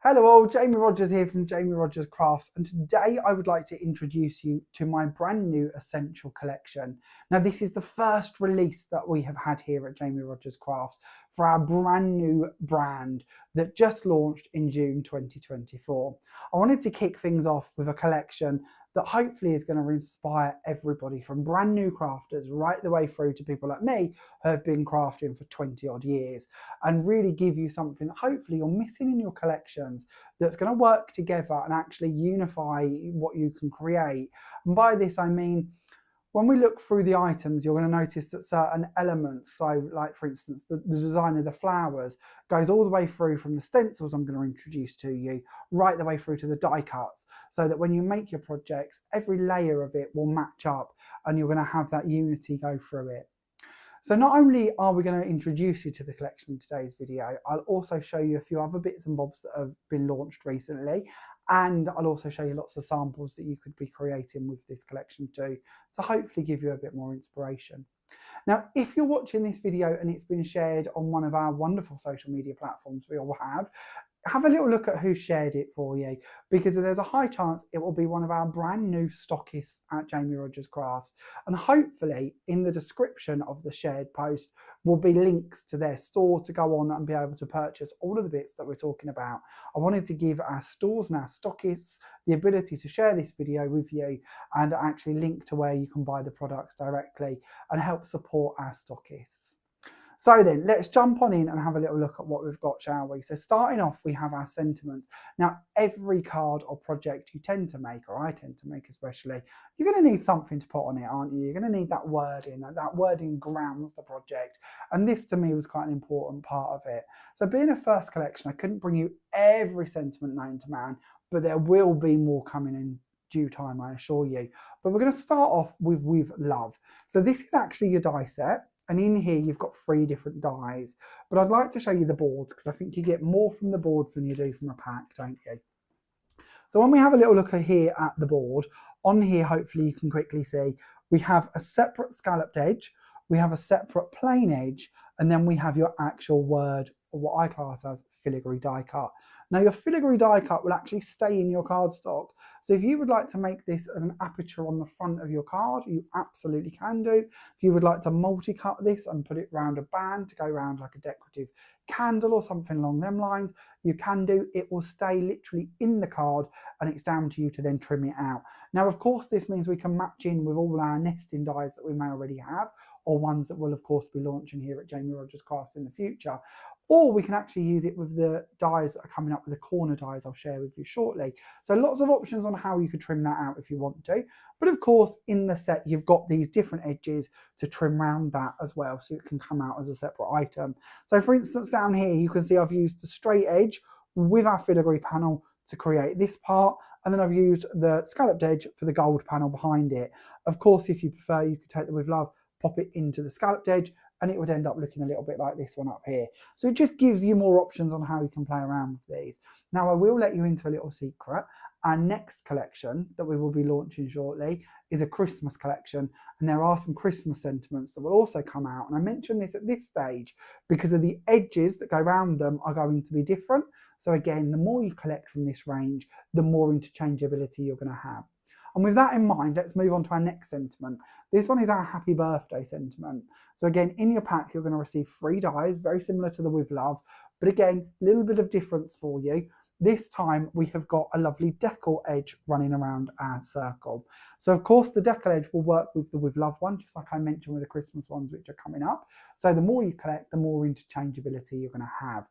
Hello all, Jamie Rodgers here from Jamie Rodgers Crafts, and today I would like to introduce you to my brand new essential collection. Now this is the first release that we have had here at Jamie Rodgers Crafts for our brand new brand that just launched in June 2024. I wanted to kick things off with a collection that hopefully is going to inspire everybody from brand new crafters right the way through to people like me who have been crafting for 20 odd years, and really give you something that hopefully you're missing in your collections that's going to work together and actually unify what you can create. And by this I mean, when we look through the items, you're going to notice that certain elements, so like for instance the design of the flowers, goes all the way through from the stencils I'm going to introduce to you right the way through to the die cuts, so that when you make your projects every layer of it will match up and you're going to have that unity go through it. So not only are we going to introduce you to the collection in today's video, I'll also show you a few other bits and bobs that have been launched recently, and I'll also show you lots of samples that you could be creating with this collection too, to hopefully give you a bit more inspiration. Now, if you're watching this video and it's been shared on one of our wonderful social media platforms we all have a little look at who shared it for you, because there's a high chance it will be one of our brand new stockists at Jamie Rodgers Crafts. And hopefully in the description of the shared post will be links to their store to go on and be able to purchase all of the bits that we're talking about. I wanted to give our stores and our stockists the ability to share this video with you and actually link to where you can buy the products directly and help support our stockists. So then let's jump on in and have a little look at what we've got, shall we? So starting off, we have our sentiments. Now, every card or project you tend to make, or I tend to make especially, you're going to need something to put on it, aren't you? You're going to need that wording. That wording grounds the project. And this to me was quite an important part of it. So being a first collection, I couldn't bring you every sentiment known to man, but there will be more coming in due time, I assure you. But we're going to start off with love. So this is actually your die set. And in here, you've got 3 different dies. But I'd like to show you the boards, because I think you get more from the boards than you do from a pack, don't you? So when we have a little look here at the board, on here, hopefully you can quickly see, we have a separate scalloped edge, we have a separate plain edge, and then we have your actual word, or what I class as filigree die cut. Now your filigree die cut will actually stay in your cardstock. So if you would like to make this as an aperture on the front of your card, you absolutely can do. If you would like to multi-cut this and put it round a band to go around like a decorative candle or something along them lines, you can do. It will stay literally in the card and it's down to you to then trim it out. Now, of course, this means we can match in with all our nesting dies that we may already have, or ones that will of course be launching here at Jamie Rodgers Crafts in the future. Or we can actually use it with the dies that are coming up with the corner dies I'll share with you shortly. So lots of options on how you could trim that out if you want to. But of course, in the set, you've got these different edges to trim around that as well, so it can come out as a separate item. So for instance, down here, you can see I've used the straight edge with our filigree panel to create this part, and then I've used the scalloped edge for the gold panel behind it. Of course, if you prefer, you could take the with love, pop it into the scalloped edge, and it would end up looking a little bit like this one up here. So it just gives you more options on how you can play around with these. Now I will let you into a little secret. Our next collection that we will be launching shortly is a Christmas collection, and there are some Christmas sentiments that will also come out. And I mention this at this stage because of the edges that go around them are going to be different. So again, the more you collect from this range, the more interchangeability you're going to have. And with that in mind, let's move on to our next sentiment. This one is our happy birthday sentiment. So again, in your pack, you're going to receive 3 dies, very similar to the with love, but again, a little bit of difference for you. This time we have got a lovely decal edge running around our circle. So of course the decal edge will work with the with love one, just like I mentioned with the Christmas ones which are coming up. So the more you collect, the more interchangeability you're going to have.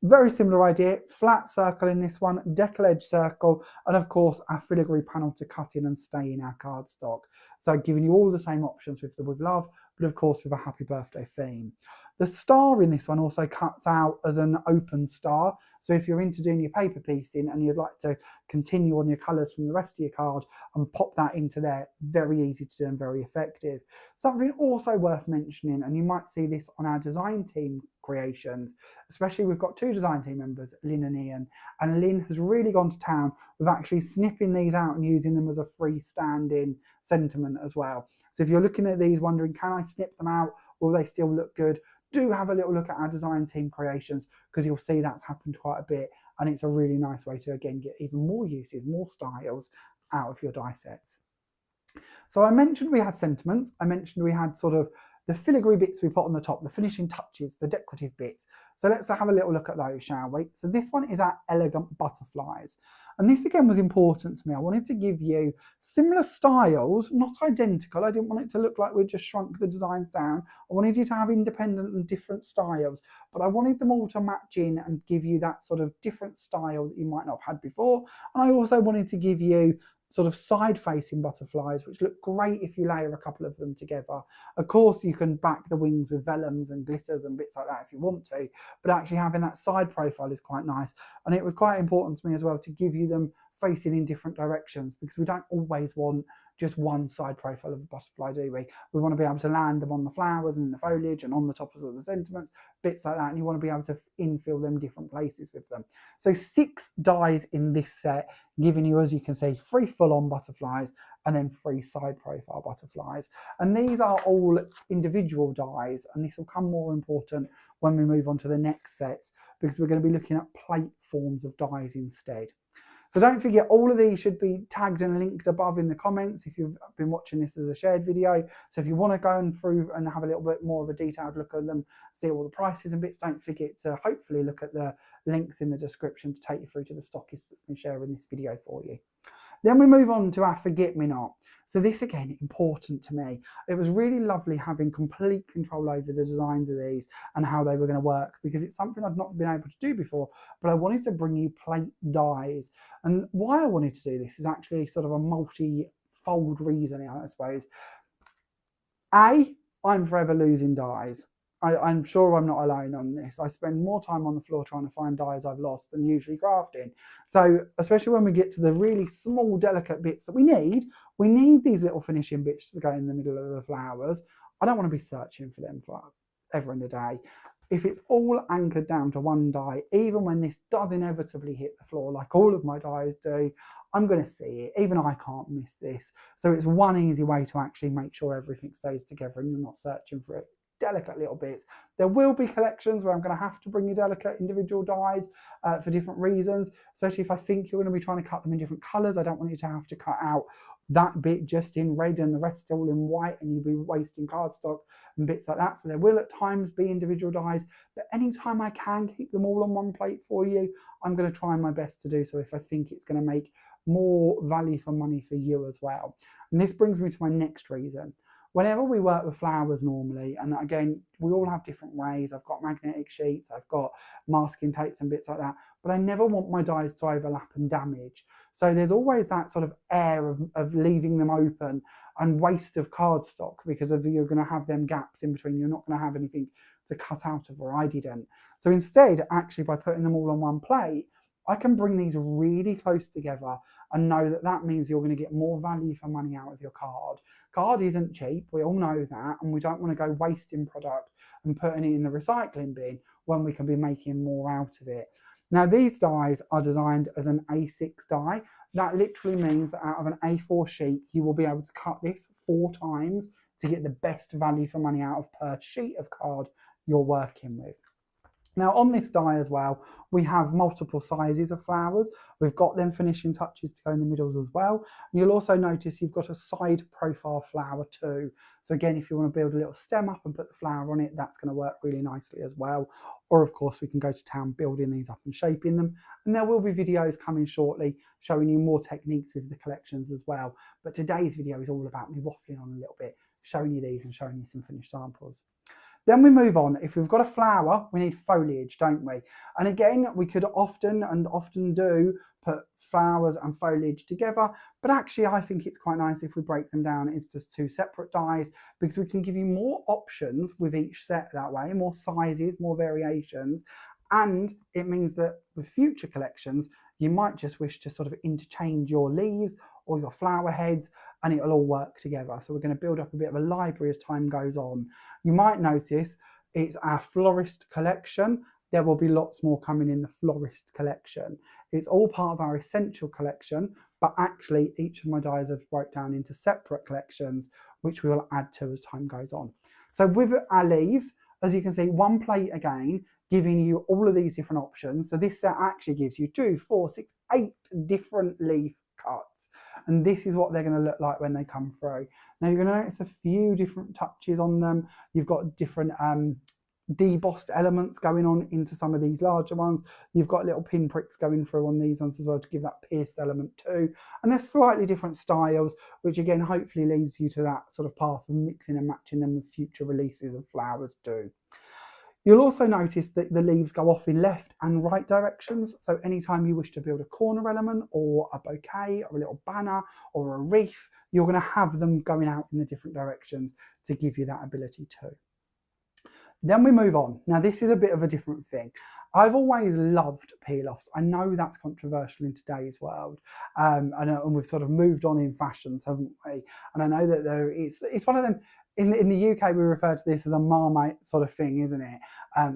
Very similar idea, flat circle in this one, decal edge circle, and of course our filigree panel to cut in and stay in our cardstock. So giving you all the same options with the with love, but of course with a happy birthday theme. The star in this one also cuts out as an open star. So if you're into doing your paper piecing and you'd like to continue on your colours from the rest of your card and pop that into there, very easy to do and very effective. Something also worth mentioning, and you might see this on our design team creations, especially we've got 2 design team members, Lynn and Ian, and Lynn has really gone to town with actually snipping these out and using them as a freestanding sentiment as well. So if you're looking at these wondering, can I snip them out? Will they still look good? Do have a little look at our design team creations, because you'll see that's happened quite a bit, and it's a really nice way to, again, get even more uses, more styles out of your die sets. So I mentioned we had sentiments, I mentioned we had sort of the filigree bits we put on the top, the finishing touches, the decorative bits. So let's have a little look at those, shall we? So this one is our elegant butterflies. And this again was important to me. I wanted to give you similar styles, not identical. I didn't want it to look like we just shrunk the designs down. I wanted you to have independent and different styles, but I wanted them all to match in and give you that sort of different style that you might not have had before. And I also wanted to give you sort of side-facing butterflies, which look great if you layer a couple of them together. Of course, you can back the wings with vellums and glitters and bits like that if you want to, but actually having that side profile is quite nice. And it was quite important to me as well to give you them facing in different directions, because we don't always want just one side profile of a butterfly, do we? We want to be able to land them on the flowers and the foliage and on the tops of the sentiments, bits like that, and you want to be able to infill them different places with them. So 6 dies in this set, giving you, as you can see, 3 full-on butterflies and then 3 side profile butterflies. And these are all individual dies, and this will come more important when we move on to the next set, because we're going to be looking at plate forms of dies instead. So don't forget, all of these should be tagged and linked above in the comments if you've been watching this as a shared video. So if you want to go through and have a little bit more of a detailed look at them, see all the prices and bits, don't forget to hopefully look at the links in the description to take you through to the stockist that's been sharing this video for you. Then we move on to our forget-me-not. So this, again, important to me. It was really lovely having complete control over the designs of these and how they were going to work, because it's something I've not been able to do before, but I wanted to bring you plate dies. And why I wanted to do this is actually sort of a multi-fold reason, I suppose. I'm forever losing dies. I'm sure I'm not alone on this. I spend more time on the floor trying to find dies I've lost than usually crafting. So especially when we get to the really small, delicate bits that we need these little finishing bits to go in the middle of the flowers. I don't want to be searching for them forever in a day. If it's all anchored down to one die, even when this does inevitably hit the floor, like all of my dies do, I'm going to see it. Even I can't miss this. So it's one easy way to actually make sure everything stays together and you're not searching for it. Delicate little bits. There will be collections where I'm going to have to bring you delicate individual dies for different reasons, especially if I think you're going to be trying to cut them in different colours. I don't want you to have to cut out that bit just in red and the rest all in white, and you'll be wasting cardstock and bits like that. So there will at times be individual dies, but anytime I can keep them all on one plate for you, I'm going to try my best to do so if I think it's going to make more value for money for you as well. And this brings me to my next reason. Whenever we work with flowers normally, and again, we all have different ways. I've got magnetic sheets, I've got masking tapes and bits like that, but I never want my dies to overlap and damage. So there's always that sort of air of leaving them open and waste of cardstock, because if you're going to have them gaps in between, you're not going to have anything to cut out of, or I didn't. So instead, actually, by putting them all on one plate, I can bring these really close together and know that that means you're going to get more value for money out of your card. Card isn't cheap, we all know that, and we don't want to go wasting product and putting it in the recycling bin when we can be making more out of it. Now, these dies are designed as an A6 die. That literally means that out of an A4 sheet, you will be able to cut this 4 times to get the best value for money out of per sheet of card you're working with. Now on this die as well, we have multiple sizes of flowers. We've got them finishing touches to go in the middles as well. And you'll also notice you've got a side profile flower too. So again, if you want to build a little stem up and put the flower on it, that's going to work really nicely as well. Or of course, we can go to town building these up and shaping them. And there will be videos coming shortly showing you more techniques with the collections as well. But today's video is all about me waffling on a little bit, showing you these and showing you some finished samples. Then we move on. If we've got a flower, we need foliage, don't we? And again, we could often do put flowers and foliage together, but actually I think it's quite nice if we break them down into just 2 separate dies, because we can give you more options with each set that way, more sizes, more variations. And it means that with future collections, you might just wish to sort of interchange your leaves or your flower heads, and it'll all work together. So we're going to build up a bit of a library as time goes on. You might notice it's our florist collection. There will be lots more coming in the florist collection. It's all part of our essential collection, but actually each of my dies have broke down into separate collections, which we will add to as time goes on. So with our leaves, as you can see, one plate again giving you all of these different options. So this set actually gives you 2, 4, 6, 8 different leaf cuts, and this is what they're going to look like when they come through. Now you're going to notice a few different touches on them. You've got different debossed elements going on into some of these larger ones. You've got little pinpricks going through on these ones as well to give that pierced element too. And they're slightly different styles, which again hopefully leads you to that sort of path of mixing and matching them with future releases of flowers too. You'll also notice that the leaves go off in left and right directions. So anytime you wish to build a corner element or a bouquet or a little banner or a wreath, you're going to have them going out in the different directions to give you that ability too. Then we move on. Now this is a bit of a different thing. I've always loved peel-offs. I know that's controversial in today's world, and we've sort of moved on in fashions, haven't we? And I know that it's one of them. In the UK, we refer to this as a Marmite sort of thing, isn't it?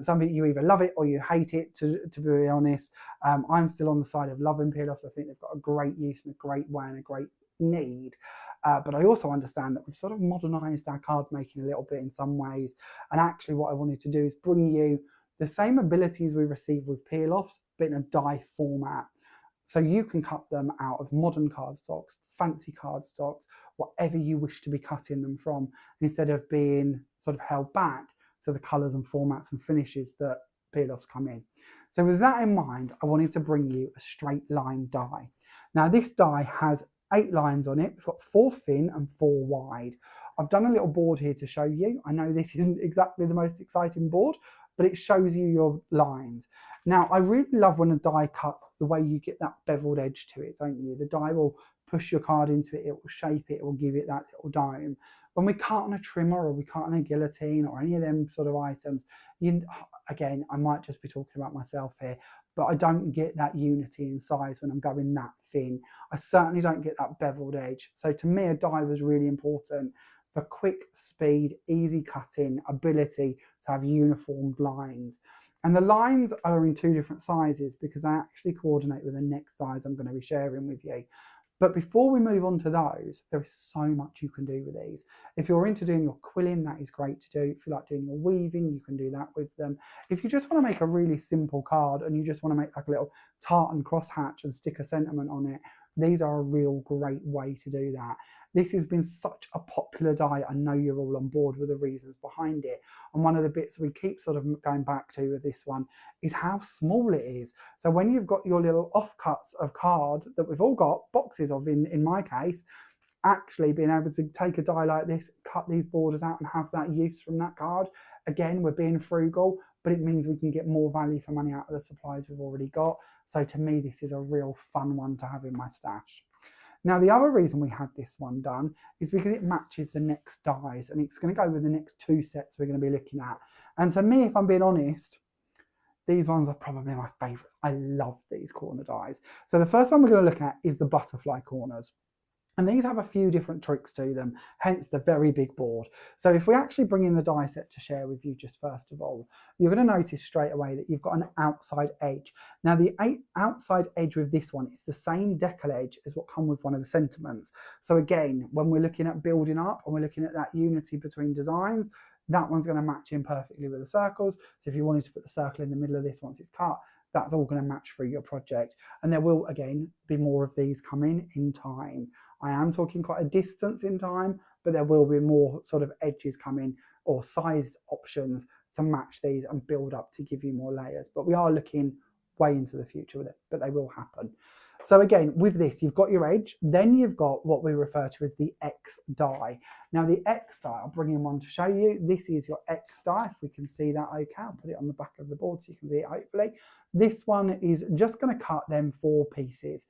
Some people, you either love it or you hate it, to be honest. I'm still on the side of loving peel-offs. I think they've got a great use and a great way and a great need. But I also understand that we've sort of modernised our card making a little bit in some ways. And actually what I wanted to do is bring you the same abilities we receive with peel-offs, but in a die format. So you can cut them out of modern cardstocks, fancy cardstocks, whatever you wish to be cutting them from, instead of being sort of held back to the colours and formats and finishes that peel-offs come in. So with that in mind, I wanted to bring you a straight line die. Now this die has 8 lines on it. We've got 4 thin and 4 wide. I've done a little board here to show you. I know this isn't exactly the most exciting board, but it shows you your lines. Now, I really love when a die cuts, the way you get that beveled edge to it, don't you? The die will push your card into it, it will shape it, it will give it that little dome. When we cut on a trimmer or we cut on a guillotine or any of them sort of items, again, I might just be talking about myself here, but I don't get that unity in size when I'm going that thin. I certainly don't get that beveled edge. So to me, a die was really important for quick speed, easy cutting, ability to have uniformed lines. And the lines are in 2 different sizes because they actually coordinate with the next dies I'm going to be sharing with you. But before we move on to those, there is so much you can do with these. If you're into doing your quilling, that is great to do. If you like doing your weaving, you can do that with them. If you just want to make a really simple card and you just want to make like a little tartan crosshatch and stick a sentiment on it, these are a real great way to do that. This has been such a popular die. I know you're all on board with the reasons behind it. And one of the bits we keep sort of going back to with this one is how small it is. So when you've got your little offcuts of card that we've all got boxes of in my case, actually being able to take a die like this, cut these borders out and have that use from that card. Again, we're being frugal, but it means we can get more value for money out of the supplies we've already got. So to me, this is a real fun one to have in my stash. Now, the other reason we had this one done is because it matches the next dies, and it's going to go with the next 2 sets we're going to be looking at. And to me, if I'm being honest, these ones are probably my favourites. I love these corner dies. So the first one we're going to look at is the butterfly corners. And these have a few different tricks to them, hence the very big board. So if we actually bring in the die set to share with you just first of all, you're going to notice straight away that you've got an outside edge. Now the outside edge with this one is the same decal edge as what come with one of the sentiments. So again, when we're looking at building up and we're looking at that unity between designs, that one's going to match in perfectly with the circles. So if you wanted to put the circle in the middle of this once it's cut, that's all going to match through your project. And there will, again, be more of these coming in time. I am talking quite a distance in time, but there will be more sort of edges coming or size options to match these and build up to give you more layers. But we are looking way into the future with it, but they will happen. So again, with this, you've got your edge, then you've got what we refer to as the X die. Now the X die, I'll bring in one to show you. This is your X die, if we can see that okay. I'll put it on the back of the board so you can see it hopefully. This one is just going to cut them 4 pieces.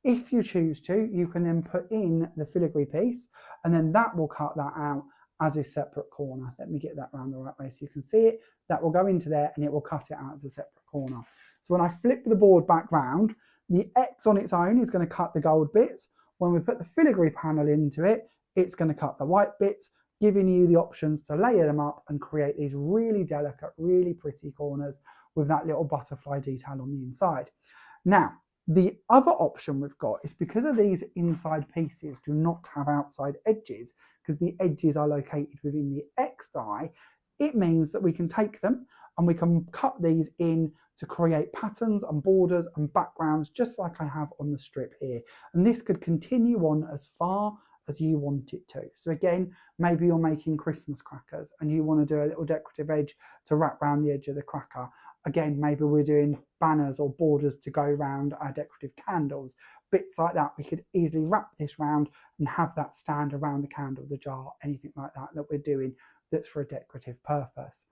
If you choose to, you can then put in the filigree piece and then that will cut that out as a separate corner. Let me get that around the right way so you can see it. That will go into there and it will cut it out as a separate corner. So when I flip the board back round, the X on its own is going to cut the gold bits. When we put the filigree panel into it, it's going to cut the white bits, giving you the options to layer them up and create these really delicate, really pretty corners with that little butterfly detail on the inside. Now, the other option we've got is because of these inside pieces do not have outside edges, because the edges are located within the X die, it means that we can take them and we can cut these in to create patterns and borders and backgrounds, just like I have on the strip here. And this could continue on as far as you want it to. So again, maybe you're making Christmas crackers and you want to do a little decorative edge to wrap around the edge of the cracker. Again, maybe we're doing banners or borders to go around our decorative candles. Bits like that, we could easily wrap this round and have that stand around the candle, the jar, anything like that that we're doing that's for a decorative purpose.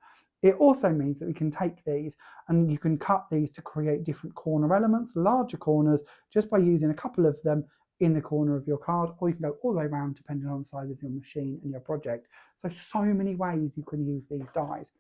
It also means that we can take these and you can cut these to create different corner elements, larger corners, just by using a couple of them in the corner of your card, or you can go all the way around depending on the size of your machine and your project. So many ways you can use these dies.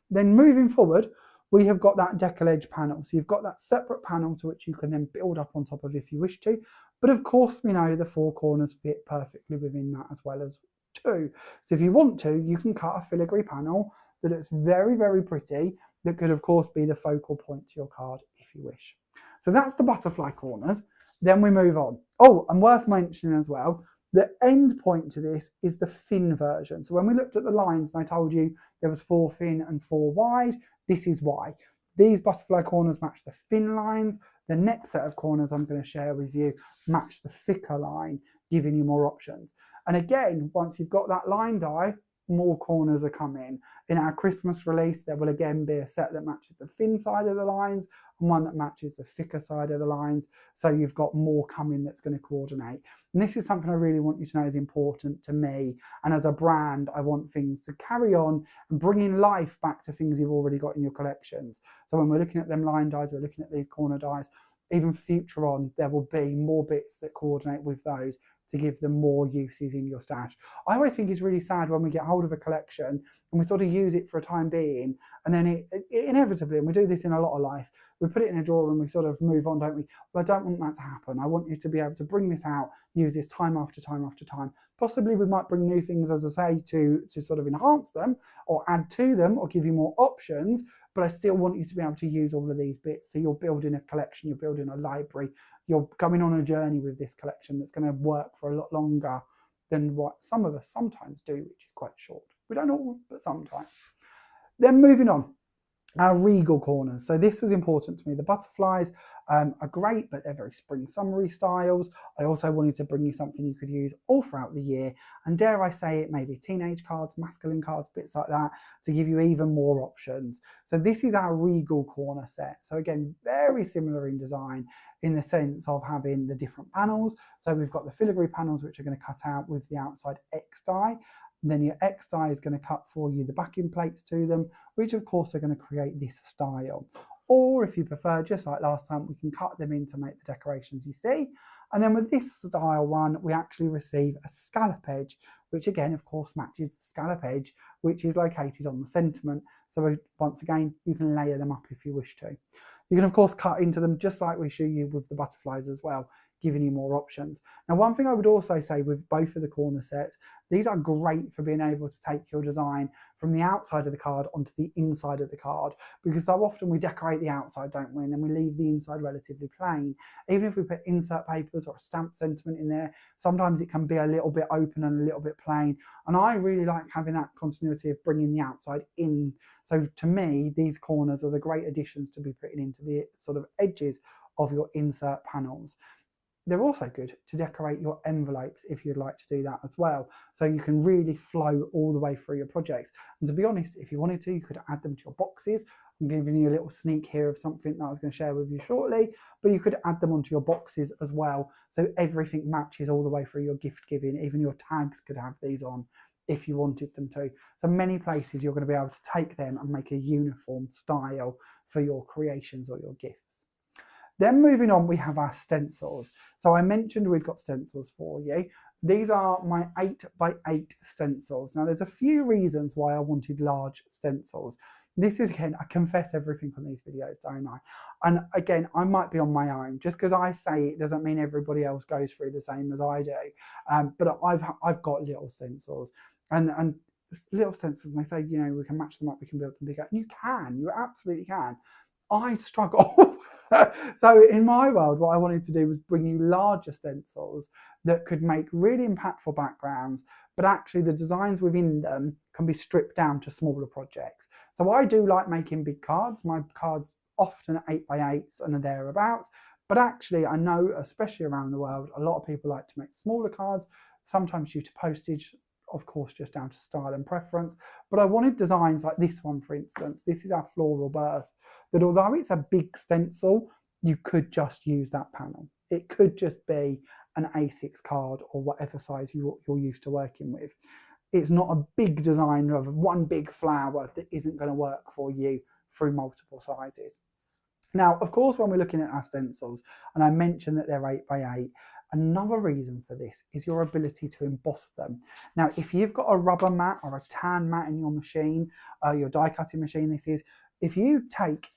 Then moving forward, we have got that decal edge panel. So you've got that separate panel to which you can then build up on top of if you wish to. But of course, we know the four corners fit perfectly within that as well as two. So if you want to, you can cut a filigree panel that looks very, very pretty, that could of course be the focal point to your card if you wish. So that's the butterfly corners. Then we move on. Oh, and worth mentioning as well, the end point to this is the thin version. So when we looked at the lines and I told you there was 4 thin and 4 wide, this is why. These butterfly corners match the thin lines. The next set of corners I'm going to share with you match the thicker line, giving you more options. And again, once you've got that line die, more corners are coming. In our Christmas release, there will again be a set that matches the thin side of the lines and one that matches the thicker side of the lines. So you've got more coming that's going to coordinate. And this is something I really want you to know is important to me. And as a brand, I want things to carry on and bring in life back to things you've already got in your collections. So when we're looking at them line dies, we're looking at these corner dies, even future on, there will be more bits that coordinate with those to give them more uses in your stash. I always think it's really sad when we get hold of a collection and we sort of use it for a time being, and then it inevitably, and we do this in a lot of life, we put it in a drawer and we sort of move on, don't we? Well, I don't want that to happen. I want you to be able to bring this out, use this time after time after time. Possibly we might bring new things, as I say, to sort of enhance them or add to them or give you more options, but I still want you to be able to use all of these bits. So you're building a collection, you're building a library, you're going on a journey with this collection that's going to work for a lot longer than what some of us sometimes do, which is quite short. We don't all, but sometimes. Then moving on, our regal corners. So this was important to me. The butterflies are great, but they're very spring summery styles. I also wanted to bring you something you could use all throughout the year, and dare I say it, maybe teenage cards, masculine cards, bits like that, to give you even more options. So this is our regal corner set. So again, very similar in design in the sense of having the different panels. So we've got the filigree panels, which are going to cut out with the outside X die. Then your X die is going to cut for you the backing plates to them, which of course are going to create this style. Or if you prefer, just like last time, we can cut them in to make the decorations you see. And then with this style one, we actually receive a scallop edge, which again, of course, matches the scallop edge, which is located on the sentiment. So once again, you can layer them up if you wish to. You can, of course, cut into them just like we show you with the butterflies as well, giving you more options. Now, one thing I would also say with both of the corner sets, these are great for being able to take your design from the outside of the card onto the inside of the card, because so often we decorate the outside, don't we, and then we leave the inside relatively plain. Even if we put insert papers or a stamped sentiment in there, sometimes it can be a little bit open and a little bit plain, and I really like having that continuity of bringing the outside in. So to me, these corners are the great additions to be putting into the sort of edges of your insert panels. They're also good to decorate your envelopes if you'd like to do that as well. So you can really flow all the way through your projects. And to be honest, if you wanted to, you could add them to your boxes. I'm giving you a little sneak here of something that I was going to share with you shortly, but you could add them onto your boxes as well. So everything matches all the way through your gift giving. Even your tags could have these on if you wanted them to. So many places you're going to be able to take them and make a uniform style for your creations or your gifts. Then moving on, we have our stencils. So I mentioned we've got stencils for you. These are my 8x8 stencils. Now there's a few reasons why I wanted large stencils. This is, again, I confess everything on these videos, don't I? And again, I might be on my own. Just because I say it doesn't mean everybody else goes through the same as I do. But I've got little stencils. And little stencils, and they say, you know, we can match them up, we can build them bigger. And you absolutely can. I struggle. So in my world, what I wanted to do was bring you larger stencils that could make really impactful backgrounds, but actually the designs within them can be stripped down to smaller projects. So I do like making big cards. My cards often 8x8s and thereabouts, but actually I know, especially around the world, a lot of people like to make smaller cards, sometimes due to postage, of course, just down to style and preference. But I wanted designs like this one, for instance. This is our floral burst, that although it's a big stencil, you could just use that panel. It could just be an A6 card or whatever size you're used to working with. It's not a big design of one big flower that isn't going to work for you through multiple sizes. Now, of course, when we're looking at our stencils, and I mentioned that they're 8x8, another reason for this is your ability to emboss them. Now, if you've got a rubber mat or a tan mat in your machine, your die cutting machine this is, if you take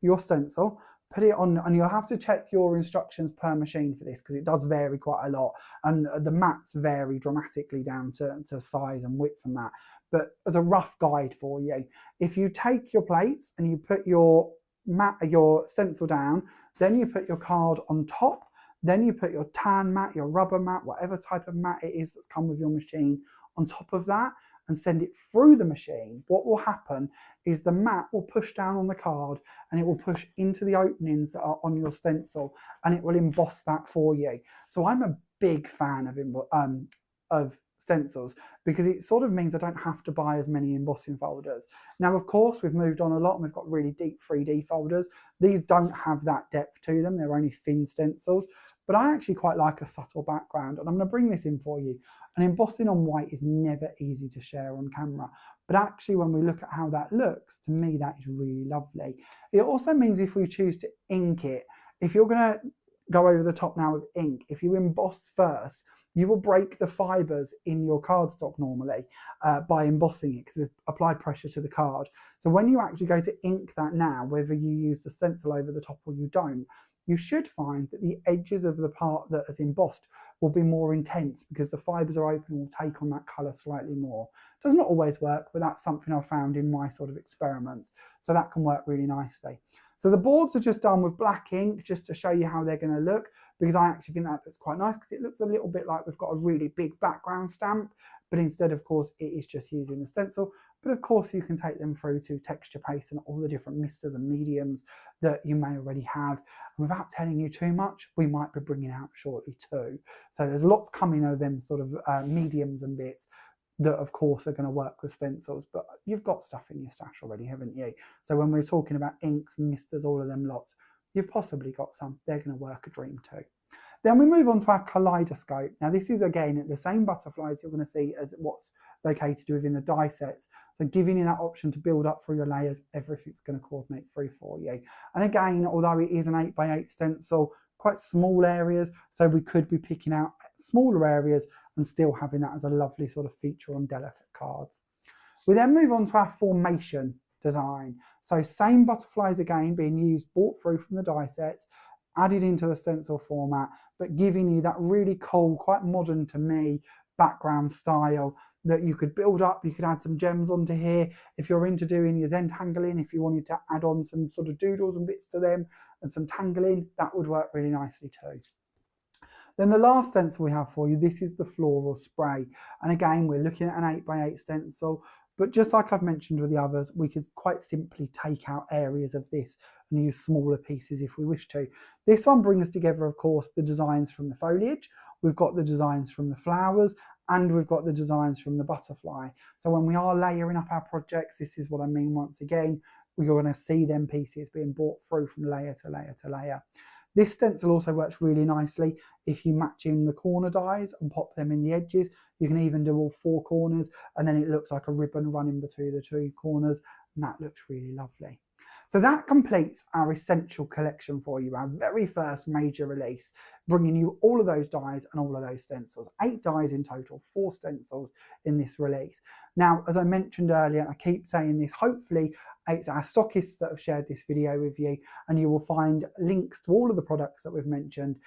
your stencil, put it on, and you'll have to check your instructions per machine for this because it does vary quite a lot, and the mats vary dramatically down to size and width and that. But as a rough guide for you, if you take your plates and you put your stencil down, then you put your card on top, then you put your tan mat, your rubber mat, whatever type of mat it is that's come with your machine on top of that, and send it through the machine. What will happen is the mat will push down on the card and it will push into the openings that are on your stencil, and it will emboss that for you. So I'm a big fan of stencils because it sort of means I don't have to buy as many embossing folders. Now, of course, we've moved on a lot and we've got really deep 3D folders. These don't have that depth to them. They're only thin stencils, but I actually quite like a subtle background, and I'm going to bring this in for you. And embossing on white is never easy to share on camera, but actually when we look at how that looks, to me that is really lovely. It also means if we choose to ink it, if you're going to go over the top now with ink, if you emboss first, you will break the fibres in your cardstock normally by embossing it because we've applied pressure to the card. So when you actually go to ink that now, whether you use the stencil over the top or you don't, you should find that the edges of the part that is embossed will be more intense because the fibres are open and will take on that colour slightly more. Does not always work, but that's something I've found in my sort of experiments. So that can work really nicely. So the boards are just done with black ink just to show you how they're going to look, because I actually think that looks quite nice because it looks a little bit like we've got a really big background stamp, but instead, of course, it is just using the stencil. But of course, you can take them through to texture paste and all the different misters and mediums that you may already have. And without telling you too much, we might be bringing out shortly too. So there's lots coming of them sort of mediums and bits that of course are going to work with stencils, but you've got stuff in your stash already, haven't you? So when we're talking about inks, misters, all of them lots, you've possibly got some. They're going to work a dream too. Then we move on to our kaleidoscope. Now this is again the same butterflies you're going to see as what's located within the die sets. So giving you that option to build up through your layers, everything's going to coordinate through for you. And again, although it is an 8x8 stencil, quite small areas, so we could be picking out smaller areas and still having that as a lovely sort of feature on delicate cards. We then move on to our formation design. So same butterflies again being used, brought through from the die sets, added into the stencil format, but giving you that really cool, quite modern to me, background style that you could build up. You could add some gems onto here. If you're into doing your Zentangling, if you wanted to add on some sort of doodles and bits to them and some tangling, that would work really nicely too. Then the last stencil we have for you, this is the floral spray. And again, we're looking at an 8x8 stencil, but just like I've mentioned with the others, we could quite simply take out areas of this and use smaller pieces if we wish to. This one brings together, of course, the designs from the foliage. We've got the designs from the flowers, and we've got the designs from the butterfly. So when we are layering up our projects, this is what I mean once again, we're going to see them pieces being brought through from layer to layer to layer. This stencil also works really nicely if you match in the corner dies and pop them in the edges. You can even do all 4 corners, and then it looks like a ribbon running between the 2 corners, and that looks really lovely. So that completes our essential collection for you, our very first major release, bringing you all of those dies and all of those stencils. 8 dies in total, 4 stencils in this release. Now, as I mentioned earlier, I keep saying this, hopefully it's our stockists that have shared this video with you, and you will find links to all of the products that we've mentioned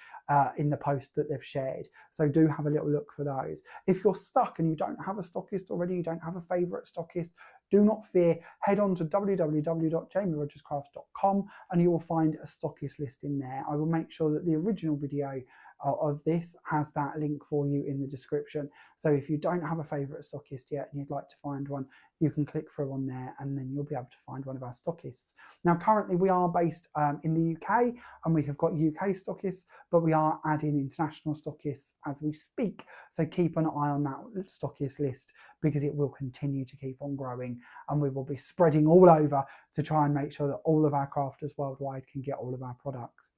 in the post that they've shared. So do have a little look for those. If you're stuck and you don't have a stockist already, you don't have a favourite stockist, do not fear, head on to www.jamierodgerscraft.com and you will find a stockist list in there. I will make sure that the original video of this has that link for you in the description. So if you don't have a favourite stockist yet and you'd like to find one, you can click through on there and then you'll be able to find one of our stockists. Now currently we are based in the UK and we have got UK stockists, but we are adding international stockists as we speak. So keep an eye on that stockist list because it will continue to keep on growing and we will be spreading all over to try and make sure that all of our crafters worldwide can get all of our products.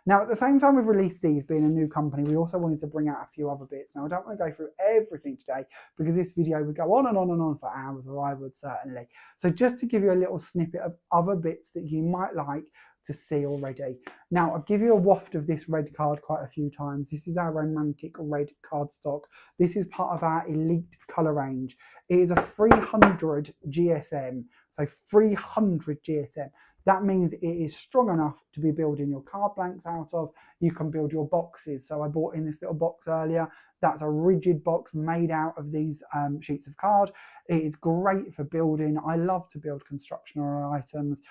Now, at the same time we've released these, being a new company, we also wanted to bring out a few other bits. Now, I don't want to go through everything today because this video would go on and on and on for hours, or I would certainly. So just to give you a little snippet of other bits that you might like to see already. Now, I'll give you a waft of this red card quite a few times. This is our romantic red cardstock. This is part of our elite colour range. It is a 300 GSM, so 300 GSM. That means it is strong enough to be building your card blanks out of. You can build your boxes. So I bought in this little box earlier. That's a rigid box made out of these sheets of card. It is great for building. I love to build constructional items.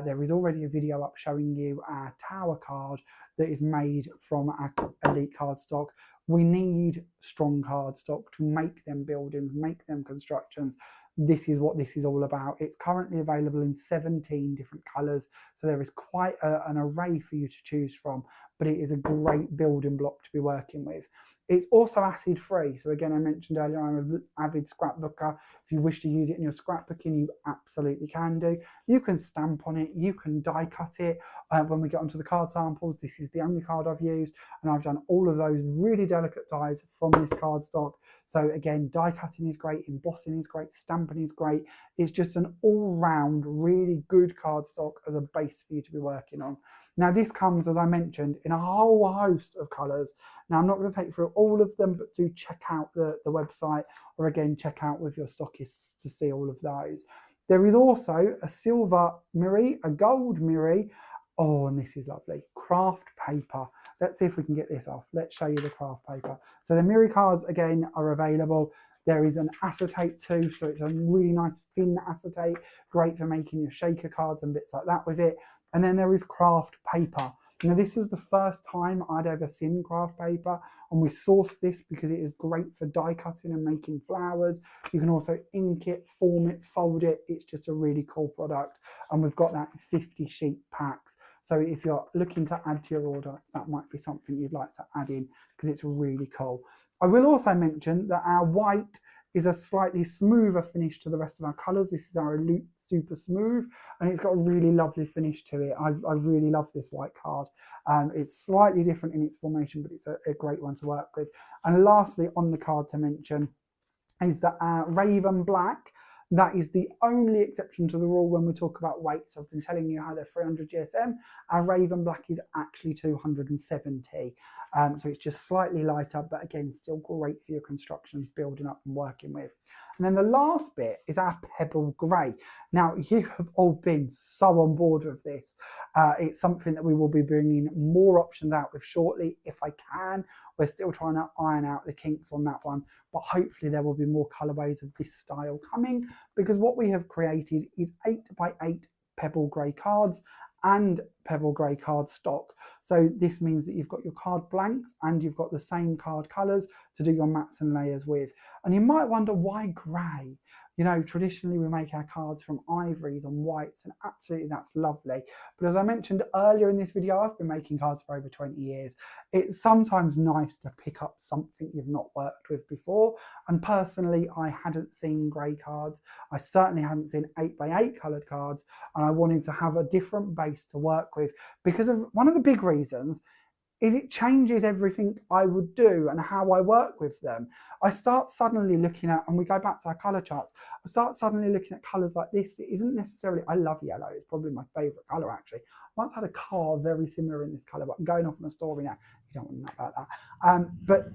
There is already a video up showing you our tower card that is made from our elite cardstock. We need strong cardstock to make them buildings, make them constructions. This is what this is all about. It's currently available in 17 different colours, so there is quite an array for you to choose from, but it is a great building block to be working with. It's also acid free, so again I mentioned earlier I'm an avid scrapbooker. If you wish to use it in your scrapbooking, you absolutely can do. You can stamp on it, you can die cut it. When we get onto the card samples, this is the only card I've used and I've done all of those really delicate dies from this cardstock. So again, die cutting is great, embossing is great, stamping is great. It's just an all-round really good cardstock as a base for you to be working on. Now this comes, as I mentioned, in a whole host of colours. Now I'm not going to take you through all of them, but do check out the website, or again check out with your stockists to see all of those. There is also a silver mirror, a gold mirror. Oh, and this is lovely. Craft paper. Let's see if we can get this off. Let's show you the craft paper. So the mirror cards, again, are available. There is an acetate too, so it's a really nice thin acetate, great for making your shaker cards and bits like that with it. And then there is craft paper. Now this was the first time I'd ever seen craft paper, and we sourced this because it is great for die cutting and making flowers. You can also ink it, form it, fold it. It's just a really cool product, and we've got that in 50 sheet packs. So if you're looking to add to your order, that might be something you'd like to add in because it's really cool. I will also mention that our white is a slightly smoother finish to the rest of our colours. This is our Elite Super Smooth, and it's got a really lovely finish to it. I really love this white card. It's slightly different in its formation, but it's a great one to work with. And lastly, on the card to mention is that our Raven Black. That is the only exception to the rule when we talk about weights. I've been telling you how they're 300 GSM. Our Raven Black is actually 270. So it's just slightly lighter, but again, still great for your constructions, building up and working with. And then the last bit is our Pebble Grey. Now, you have all been so on board with this. It's something that we will be bringing more options out with shortly, if I can. We're still trying to iron out the kinks on that one, but hopefully there will be more colorways of this style coming, because what we have created is 8x8 Pebble Grey cards and Pebble Grey card stock. So this means that you've got your card blanks and you've got the same card colours to do your mats and layers with. And you might wonder, why grey? You know, traditionally we make our cards from ivories and whites, and absolutely that's lovely. But as I mentioned earlier in this video, I've been making cards for over 20 years. It's sometimes nice to pick up something you've not worked with before. And personally, I hadn't seen grey cards. I certainly hadn't seen 8x8 coloured cards. And I wanted to have a different base to work with, because of one of the big reasons is it changes everything I would do and how I work with them. I start suddenly looking at, and we go back to our colour charts, I start suddenly looking at colours like this. It isn't necessarily, I love yellow, it's probably my favourite colour actually. I once had a car very similar in this colour, but I'm going off on a story now. You don't want to know about that. But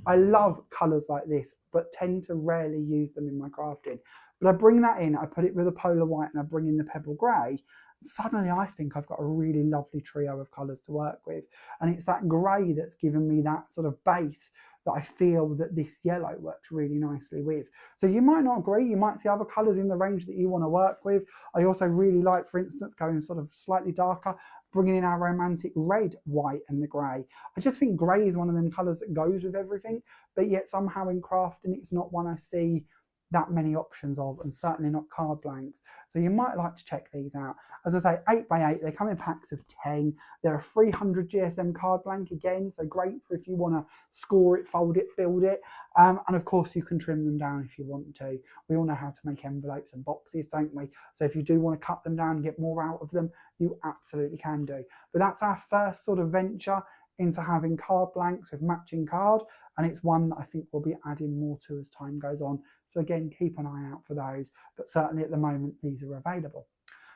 I love colours like this, but tend to rarely use them in my crafting. But I bring that in, I put it with a polar white, and I bring in the pebble grey. Suddenly I think I've got a really lovely trio of colours to work with. And it's that grey that's given me that sort of base that I feel that this yellow works really nicely with. So you might not agree, you might see other colours in the range that you want to work with. I also really like, for instance, going sort of slightly darker, bringing in our romantic red, white and the grey. I just think grey is one of them colours that goes with everything, but yet somehow in crafting it's not one I see that many options of, and certainly not card blanks. So you might like to check these out. As I say, 8x8, they come in packs of 10. They're a 300 GSM card blank again, so great for if you want to score it, fold it, build it. And of course you can trim them down if you want to. We all know how to make envelopes and boxes, don't we? So if you do want to cut them down and get more out of them, you absolutely can do. But that's our first sort of venture into having card blanks with matching card, and it's one that I think we'll be adding more to as time goes on. So again, keep an eye out for those, but certainly at the moment these are available.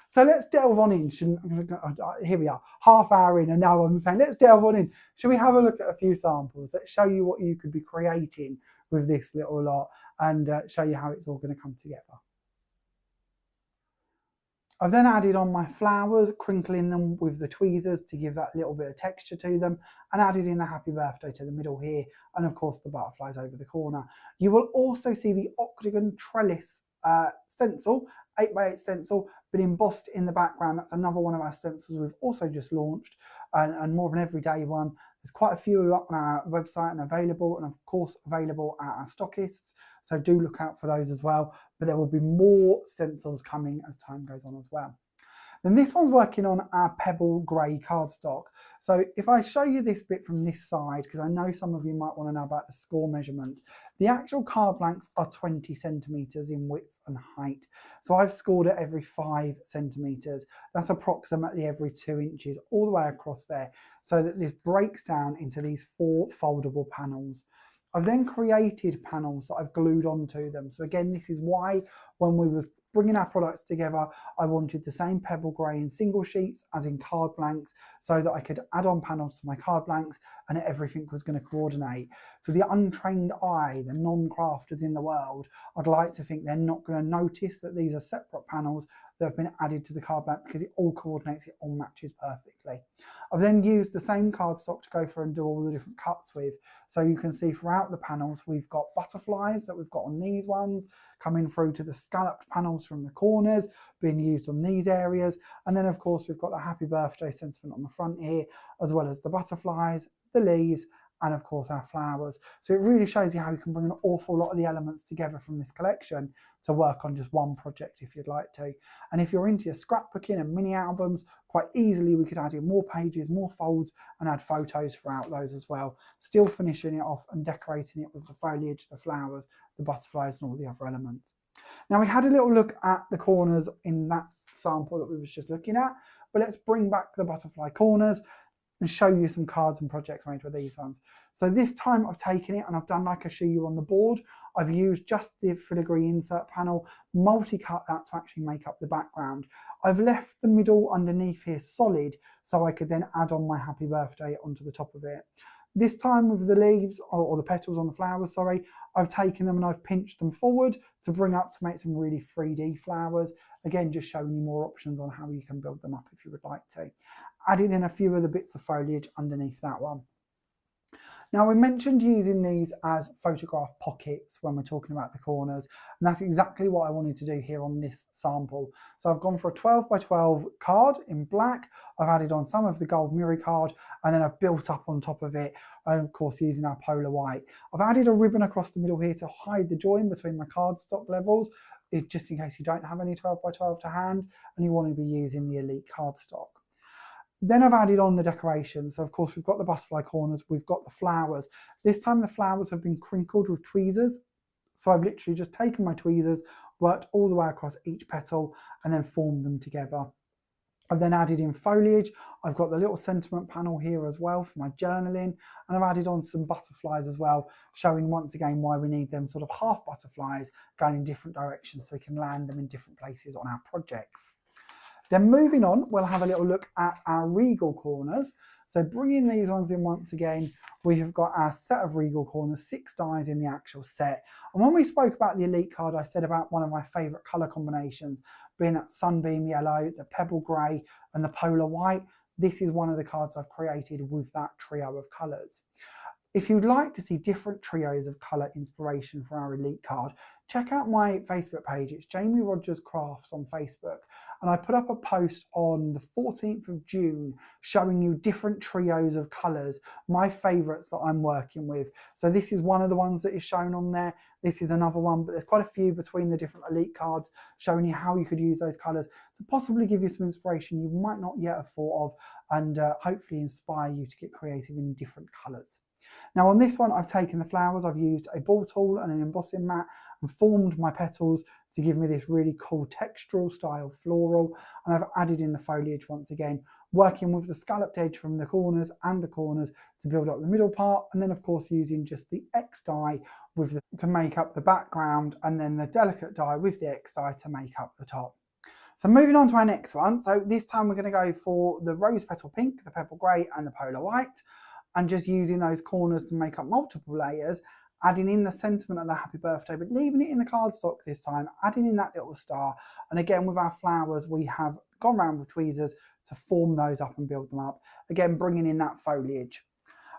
So let's delve on in. Here we are, half hour in, and now I'm saying let's delve on in. Should we have a look at a few samples that show you what you could be creating with this little lot, and show you how it's all going to come together. I've then added on my flowers, crinkling them with the tweezers to give that little bit of texture to them, and added in the happy birthday to the middle here, and of course the butterflies over the corner. You will also see the octagon trellis stencil, 8x8 stencil, but embossed in the background. That's another one of our stencils we've also just launched, and more of an everyday one. There's quite a few up on our website and available, and of course available at our stockists, so do look out for those as well. But there will be more stencils coming as time goes on as well. Then this one's working on our pebble grey cardstock. So if I show you this bit from this side, because I know some of you might want to know about the score measurements, the actual card blanks are 20 centimetres in width and height. So I've scored it every 5 centimetres. That's approximately every 2 inches all the way across there, so that this breaks down into these 4 foldable panels. I've then created panels that I've glued onto them. So again, this is why when we was bringing our products together, I wanted the same pebble grey in single sheets as in card blanks, so that I could add on panels to my card blanks and everything was going to coordinate. So the untrained eye, the non-crafters in the world, I'd like to think they're not going to notice that these are separate panels that have been added to the card blank, because it all coordinates, it all matches perfectly. I've then used the same cardstock to go through and do all the different cuts with. So you can see throughout the panels, we've got butterflies that we've got on these ones, coming through to the scalloped panels from the corners, being used on these areas. And then of course, we've got the happy birthday sentiment on the front here, as well as the butterflies, the leaves, and of course our flowers. So it really shows you how you can bring an awful lot of the elements together from this collection to work on just one project if you'd like to. And if you're into your scrapbooking and mini albums, quite easily we could add in more pages, more folds, and add photos throughout those as well, still finishing it off and decorating it with the foliage, the flowers, the butterflies, and all the other elements. Now we had a little look at the corners in that sample that we was just looking at, but let's bring back the butterfly corners and show you some cards and projects made with these ones. So this time I've taken it and I've done like I show you on the board. I've used just the filigree insert panel, multi-cut that to actually make up the background. I've left the middle underneath here solid, so I could then add on my happy birthday onto the top of it. This time with the leaves, or the petals on the flowers, sorry, I've taken them and I've pinched them forward to bring up to make some really 3D flowers. Again, just showing you more options on how you can build them up if you would like to. Adding in a few of the bits of foliage underneath that one. Now we mentioned using these as photograph pockets when we're talking about the corners, and that's exactly what I wanted to do here on this sample. So I've gone for a 12 by 12 card in black, I've added on some of the gold mirror card, and then I've built up on top of it, and of course using our polar white. I've added a ribbon across the middle here to hide the join between my cardstock levels, just in case you don't have any 12 by 12 to hand and you want to be using the elite cardstock. Then I've added on the decorations. So of course we've got the butterfly corners, we've got the flowers. This time the flowers have been crinkled with tweezers. So I've literally just taken my tweezers, worked all the way across each petal and then formed them together. I've then added in foliage. I've got the little sentiment panel here as well for my journaling, and I've added on some butterflies as well, showing once again why we need them sort of half butterflies going in different directions so we can land them in different places on our projects. Then moving on, we'll have a little look at our regal corners. So bringing these ones in once again, we have got our set of regal corners, 6 dies in the actual set. And when we spoke about the Elite card, I said about one of my favourite colour combinations, being that Sunbeam Yellow, the Pebble Grey and the Polar White. This is one of the cards I've created with that trio of colours. If you'd like to see different trios of colour inspiration for our Elite card, check out my Facebook page. It's Jamie Rodgers Crafts on Facebook. And I put up a post on the 14th of June showing you different trios of colours, my favourites that I'm working with. So this is one of the ones that is shown on there. This is another one, but there's quite a few between the different Elite cards showing you how you could use those colours to possibly give you some inspiration you might not yet have thought of, and hopefully inspire you to get creative in different colours. Now on this one, I've taken the flowers, I've used a ball tool and an embossing mat and formed my petals to give me this really cool textural style floral, and I've added in the foliage once again, working with the scalloped edge from the corners and the corners to build up the middle part, and then of course using just the X die to make up the background, and then the delicate die with the X die to make up the top. So moving on to our next one, so this time we're going to go for the rose petal pink, the pebble grey and the polar white, and just using those corners to make up multiple layers, adding in the sentiment of the happy birthday, but leaving it in the cardstock this time, adding in that little star. And again, with our flowers, we have gone around with tweezers to form those up and build them up. Again, bringing in that foliage.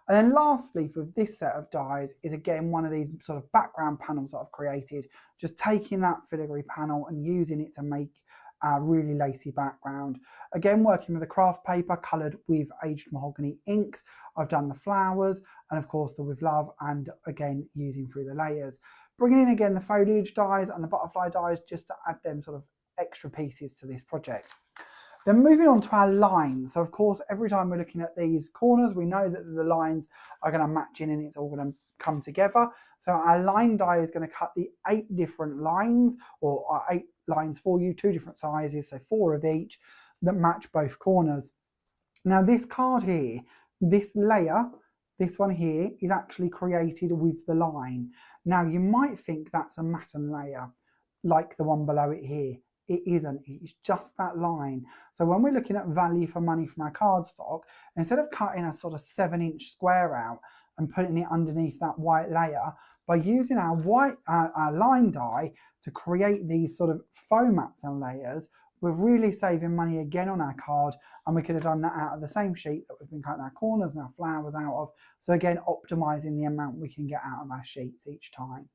And then lastly, for this set of dies is again one of these sort of background panels that I've created, just taking that filigree panel and using it to make a really lacy background. Again, working with a craft paper coloured with aged mahogany inks. I've done the flowers and of course the with love, and again using through the layers. Bringing in again the foliage dies and the butterfly dies just to add them sort of extra pieces to this project. Then moving on to our lines. So of course, every time we're looking at these corners, we know that the lines are going to match in and it's all going to come together. So our line die is going to cut the 8 different lines, or 8 lines for you, 2 different sizes, so 4 of each that match both corners. Now this card here, this layer, this one here is actually created with the line. Now you might think that's a matten layer like the one below it here. It isn't, it's just that line. So when we're looking at value for money from our cardstock, instead of cutting a sort of 7-inch square out and putting it underneath that white layer, by using our line die to create these sort of faux matten layers, we're really saving money again on our card, and we could have done that out of the same sheet that we've been cutting our corners and our flowers out of. So again, optimizing the amount we can get out of our sheets each time.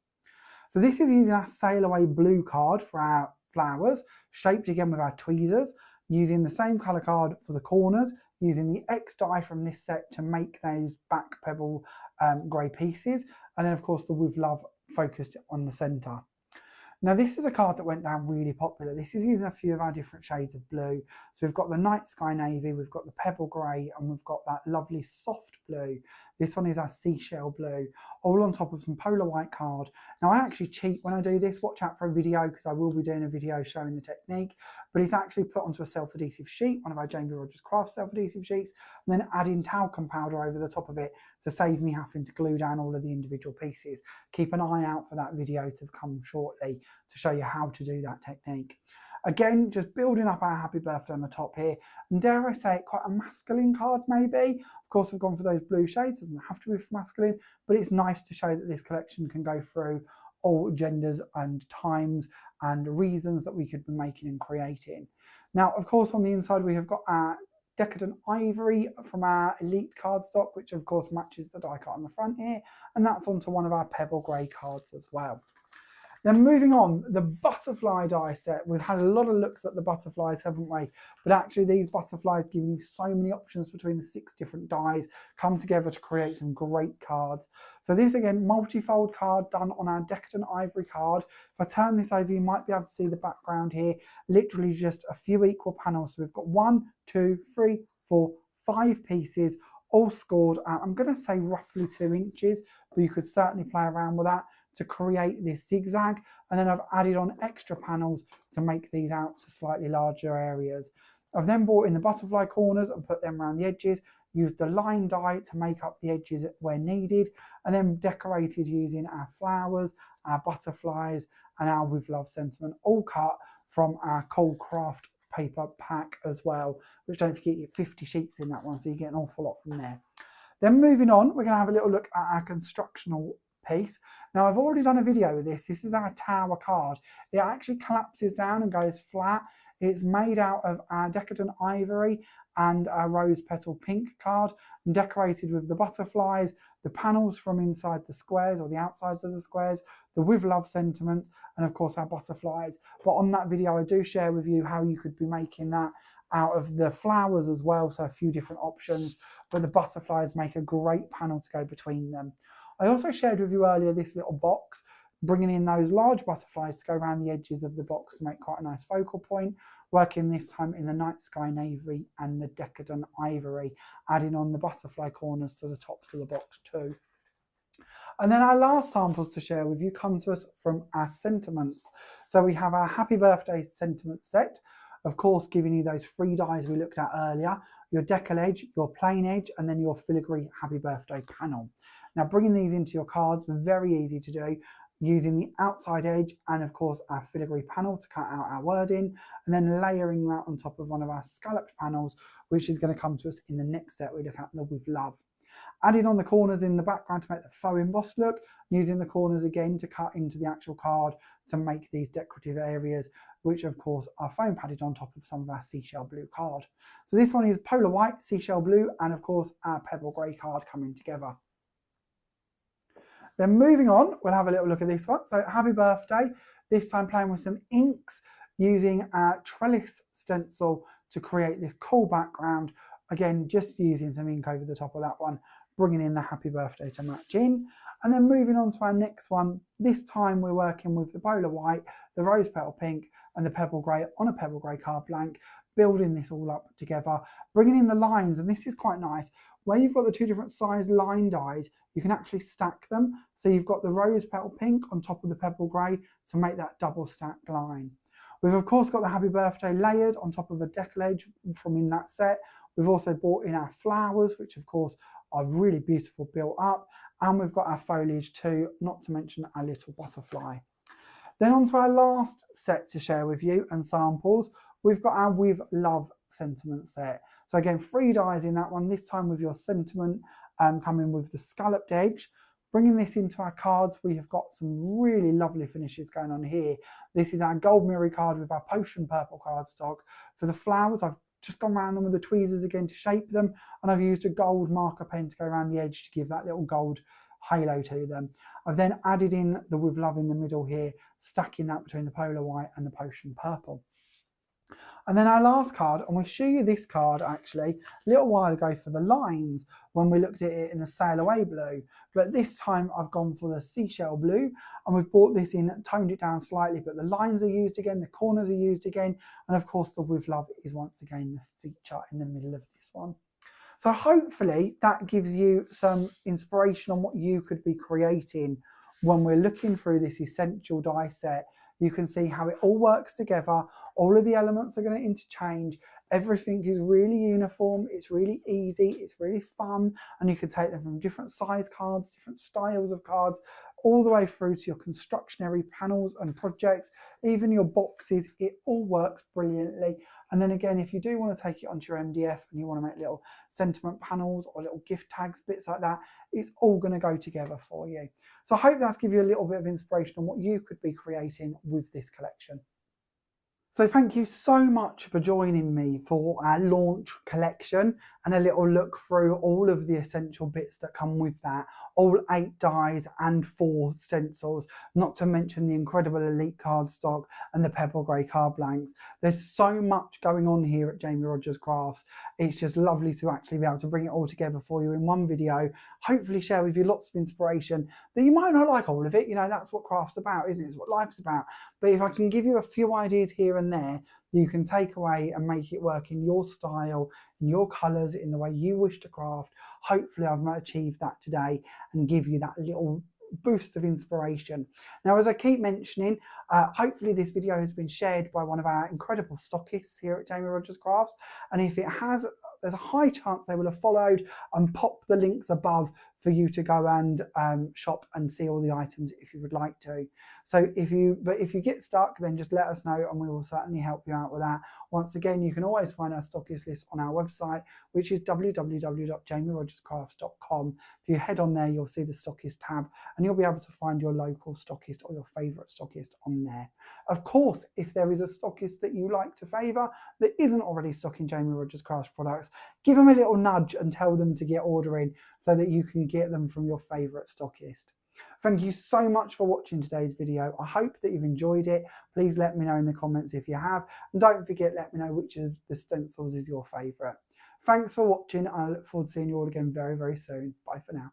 So this is using our Sail Away blue card for our flowers, shaped again with our tweezers, using the same colour card for the corners, using the X die from this set to make those back pebble grey pieces, and then of course the With Love focused on the centre. Now this is a card that went down really popular. This is using a few of our different shades of blue. So we've got the Night Sky Navy, we've got the Pebble Grey, and we've got that lovely soft blue. This one is our Seashell Blue, all on top of some Polar White card. Now I actually cheat when I do this. Watch out for a video, because I will be doing a video showing the technique, but it's actually put onto a self-adhesive sheet, one of our Jamie Rodgers Crafts self-adhesive sheets, and then adding talcum powder over the top of it to save me having to glue down all of the individual pieces. Keep an eye out for that video to come shortly to show you how to do that technique. Again, just building up our happy birthday on the top here, and dare I say it, quite a masculine card maybe. Of course, I've gone for those blue shades, doesn't have to be for masculine, but it's nice to show that this collection can go through all genders and times and reasons that we could be making and creating. Now, of course, on the inside we have got our Decadent Ivory from our Elite cardstock, which of course matches the die cut on the front here, and that's onto one of our Pebble Grey cards as well. Then moving on, the butterfly die set. We've had a lot of looks at the butterflies, haven't we? But actually these butterflies give you so many options between the 6 different dies, come together to create some great cards. So this again, multi-fold card done on our Decadent Ivory card. If I turn this over, you might be able to see the background here. Literally just a few equal panels. So we've got 1, 2, 3, 4, 5 pieces, all scored at, I'm going to say roughly 2 inches, but you could certainly play around with that to create this zigzag, and then I've added on extra panels to make these out to slightly larger areas. I've then brought in the butterfly corners and put them around the edges, used the line die to make up the edges where needed, and then decorated using our flowers, our butterflies, and our With Love sentiment, all cut from our Cold Craft paper pack as well, which don't forget you get 50 sheets in that one, so you get an awful lot from there. Then moving on, we're going to have a little look at our constructional piece. Now I've already done a video with this. This is our tower card. It actually collapses down and goes flat. It's made out of our decadent ivory and our rose petal pink card, and decorated with the butterflies, the panels from inside the squares or the outsides of the squares, the with love sentiments, and of course our butterflies. But on that video I do share with you how you could be making that out of the flowers as well, so a few different options, but the butterflies make a great panel to go between them. I also shared with you earlier this little box, bringing in those large butterflies to go around the edges of the box to make quite a nice focal point, working this time in the night sky navy and the decadent ivory, adding on the butterfly corners to the tops of the box too. And then our last samples to share with you come to us from our sentiments. So we have our happy birthday sentiment set, of course giving you those 3 dies we looked at earlier, your decal edge, your plain edge, and then your filigree happy birthday panel. Now bringing these into your cards, very easy to do, using the outside edge and of course our filigree panel to cut out our wording, and then layering that on top of one of our scalloped panels, which is going to come to us in the next set we look at, the with love. Adding on the corners in the background to make the faux embossed look, using the corners again to cut into the actual card to make these decorative areas, which of course are foam padded on top of some of our seashell blue card. So this one is polar white, seashell blue, and of course our pebble grey card coming together. Then moving on, we'll have a little look at this one. So happy birthday, this time playing with some inks, using our trellis stencil to create this cool background. Again, just using some ink over the top of that one, bringing in the happy birthday to match in. And then moving on to our next one, this time we're working with the polar white, the rose petal pink, and the pebble grey on a pebble grey card blank, building this all up together, bringing in the lines, and this is quite nice. Where you've got the 2 different size line dies, you can actually stack them. So you've got the rose petal pink on top of the pebble grey to make that double stacked line. We've of course got the happy birthday layered on top of a decal edge from in that set. We've also brought in our flowers, which of course are really beautiful built up. And we've got our foliage too, not to mention our little butterfly. Then on to our last set to share with you and samples, we've got our with love sentiment set. So again, 3 dies in that one, this time with your sentiment coming with the scalloped edge. Bringing this into our cards, we have got some really lovely finishes going on here. This is our gold mirror card with our potion purple cardstock. For the flowers, I've just gone around them with the tweezers again to shape them, and I've used a gold marker pen to go around the edge to give that little gold halo to them. I've then added in the with love in the middle here, stacking that between the polar white and the potion purple. And then our last card, and we'll show you this card actually a little while ago for the lines when we looked at it in the sail away blue, but this time I've gone for the seashell blue, and we've brought this in, toned it down slightly, but the lines are used again, the corners are used again, and of course the with love is once again the feature in the middle of this one. So hopefully that gives you some inspiration on what you could be creating when we're looking through this essential die set. You can see how it all works together. All of the elements are going to interchange. Everything is really uniform. It's really easy. It's really fun. And you can take them from different size cards, different styles of cards, all the way through to your constructionary panels and projects, even your boxes. It all works brilliantly. And then again, if you do want to take it onto your MDF and you want to make little sentiment panels or little gift tags, bits like that, it's all going to go together for you. So I hope that's given you a little bit of inspiration on what you could be creating with this collection. So thank you so much for joining me for our launch collection and a little look through all of the essential bits that come with that. All 8 dies and 4 stencils, not to mention the incredible elite cardstock and the pebble grey card blanks. There's so much going on here at Jamie Rodgers Crafts. It's just lovely to actually be able to bring it all together for you in one video, hopefully share with you lots of inspiration that you might not like all of it. You know, that's what craft's about, isn't it? It's what life's about. But if I can give you a few ideas here and there that you can take away and make it work in your style, in your colours, in the way you wish to craft, hopefully I've achieved that today and give you that little boost of inspiration. Now, as I keep mentioning, hopefully this video has been shared by one of our incredible stockists here at Jamie Rodgers Crafts, and if it has, there's a high chance they will have followed and popped the links above for you to go and shop and see all the items if you would like to. So if you get stuck, then just let us know and we will certainly help you out with that. Once again, you can always find our stockist list on our website, which is www.jamierodgerscrafts.com. If you head on there, you'll see the stockist tab and you'll be able to find your local stockist or your favourite stockist on there. Of course, if there is a stockist that you like to favour that isn't already stocking Jamie Rodgers Crafts products, give them a little nudge and tell them to get ordering so that you can get them from your favourite stockist. Thank you so much for watching today's video. I hope that you've enjoyed it. Please let me know in the comments if you have, and don't forget, let me know which of the stencils is your favourite. Thanks for watching, and I look forward to seeing you all again very, very soon. Bye for now.